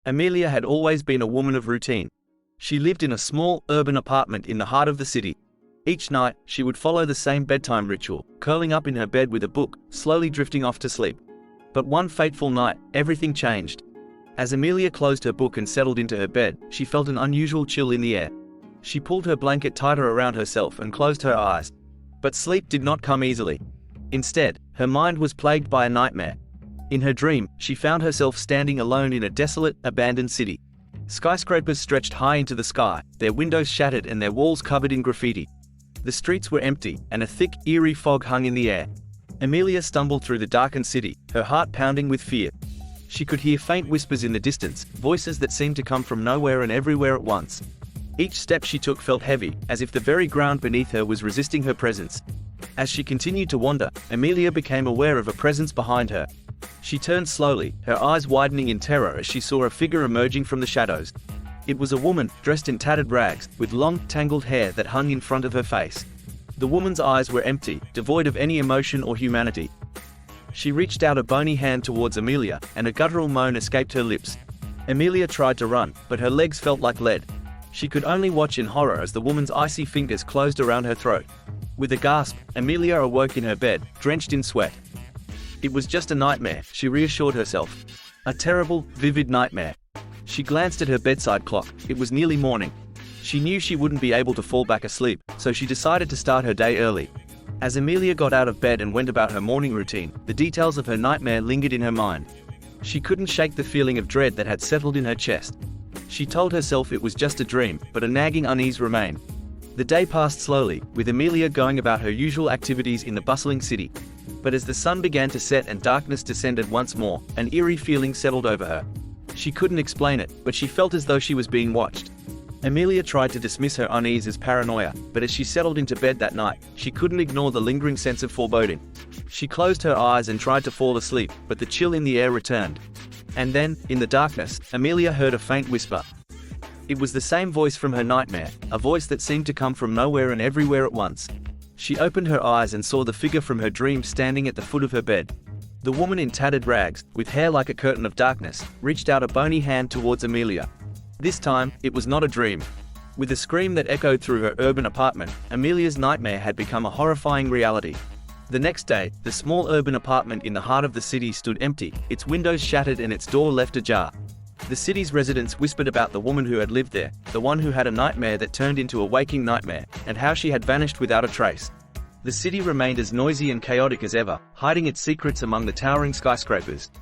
Amelia had always been a woman of routine. She lived in a small, urban apartment in the heart of the city. Each night, she would follow the same bedtime ritual, curling up in her bed with a book, slowly drifting off to sleep. But one fateful night, everything changed. As Amelia closed her book and settled into her bed, she felt an unusual chill in the air. She pulled her blanket tighter around herself and closed her eyes. But sleep did not come easily. Instead, her mind was plagued by a nightmare. In her dream, she found herself standing alone in a desolate, abandoned city. Skyscrapers stretched high into the sky, their windows shattered and their walls covered in graffiti. The streets were empty, and a thick, eerie fog hung in the air. Amelia stumbled through the darkened city, her heart pounding with fear. She could hear faint whispers in the distance, voices that seemed to come from nowhere and everywhere at once. Each step she took felt heavy, as if the very ground beneath her was resisting her presence. As she continued to wander, Amelia became aware of a presence behind her. She turned slowly, her eyes widening in terror as she saw a figure emerging from the shadows. It was a woman, dressed in tattered rags, with long, tangled hair that hung in front of her face. The woman's eyes were empty, devoid of any emotion or humanity. She reached out a bony hand towards Amelia, and a guttural moan escaped her lips. Amelia tried to run, but her legs felt like lead. She could only watch in horror as the woman's icy fingers closed around her throat. With a gasp, Amelia awoke in her bed, drenched in sweat. It was just a nightmare, she reassured herself. A terrible, vivid nightmare. She glanced at her bedside clock. It was nearly morning. She knew she wouldn't be able to fall back asleep, so she decided to start her day early. As Amelia got out of bed and went about her morning routine, the details of her nightmare lingered in her mind. She couldn't shake the feeling of dread that had settled in her chest. She told herself it was just a dream, but a nagging unease remained. The day passed slowly, with Amelia going about her usual activities in the bustling city. But as the sun began to set and darkness descended once more, an eerie feeling settled over her. She couldn't explain it, but she felt as though she was being watched. Amelia tried to dismiss her unease as paranoia, but as she settled into bed that night, she couldn't ignore the lingering sense of foreboding. She closed her eyes and tried to fall asleep, but the chill in the air returned. And then, in the darkness, Amelia heard a faint whisper. It was the same voice from her nightmare, a voice that seemed to come from nowhere and everywhere at once. She opened her eyes and saw the figure from her dream standing at the foot of her bed. The woman in tattered rags, with hair like a curtain of darkness, reached out a bony hand towards Amelia. This time, it was not a dream. With a scream that echoed through her urban apartment, Amelia's nightmare had become a horrifying reality. The next day, the small urban apartment in the heart of the city stood empty, its windows shattered and its door left ajar. The city's residents whispered about the woman who had lived there, the one who had a nightmare that turned into a waking nightmare, and how she had vanished without a trace. The city remained as noisy and chaotic as ever, hiding its secrets among the towering skyscrapers.